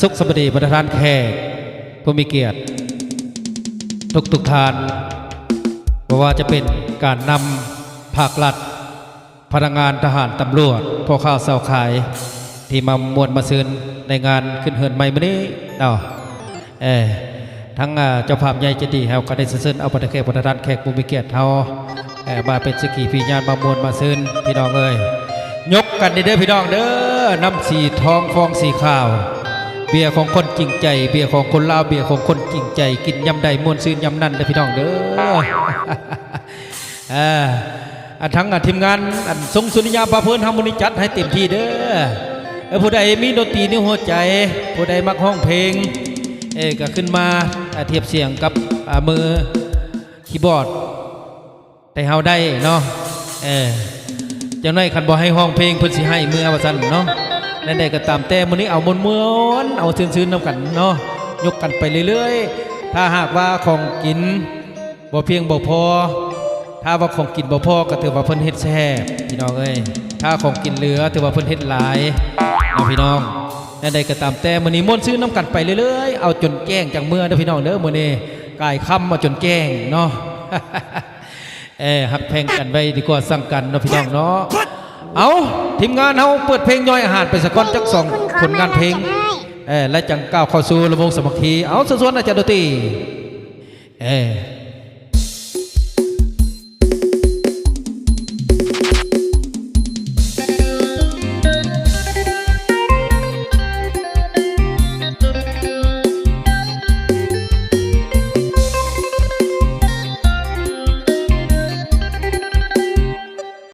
สุขสวัสดีประธานแขกผู้มีเกียรติทุกท่านเพราะว่าจะเป็นการนำภาครัฐพนักงานทหารตำรวจพ่อข้าวเสาขายที่มามวลมาซื้อในงานขึ้นเฮือนใหม่มื้อนี้ทั้งเจ้าภาพใหญ่ใจดีเฮาก็ได้ซื้อเอาประธานแขกผู้มีเกียรติเฮามาเป็นสกีพี่ญาณมามวลมาซื้อพี่น้องเอ้ยยกกันเด้อพี่น้องเด้อน้ำสีทองฟองสีขาวเบียร์ของคนจริงใจเบียร์ของคนลาวเบียร์ของคนจริงใจกินยำใดมวนซื้อยำนั่นเด้อพี่น้องเด้อทั้งทีมงานทรงสุนิยาปาเพิ่นทำบุญจัดให้เต็มที่เด้อผู้ใดมีดนตรีในหัวใจผู้ใดมักห้องเพลงก็ขึ้นมาเทียบเสียงกับมือคีย์บอร์ดแต่เฮาได้เนาะเจ้าหน้าคันบ่ให้ห้องเพลงเพิ่นสิให้มือว่าซั่นเนาะนั่นได้ก็ตามแต่มื้อนี้เอามวนๆเอาซื่นๆนำกันเนาะยกกันไปเรื่อยๆถ้าหากว่าของกินบ่เพียงบ่พอถ้าว่าของกินบ่พอก็ถือว่าเพิ่นเฮ็ดแซ่บพี่น้องเอ้ยถ้าของกินเหลือถือว่าเพิ่นเฮ็ดหลายนะพี่น้องนั่นได้ก็ตามแต่มื้อนี้ม่วนซื่นนำกันไปเรื่อยๆเอาจนแจ้งจังเมื่อเด้อพี่น้องเด้อมื้อนี้กายค่ำมาจนแจ้งเนาะฮักแพงกันไว้ดีกว่าสั่งกันเนาะพี่น้องเนาะเอาทีมงานเฮาเปิดเพลงย่อยอาหารไปสักก้อนจักสองผลงานเพลงและจังก้าวเข้าสู่ระบบสมัครทีเอาส่วนๆอาจารย์ดนตรี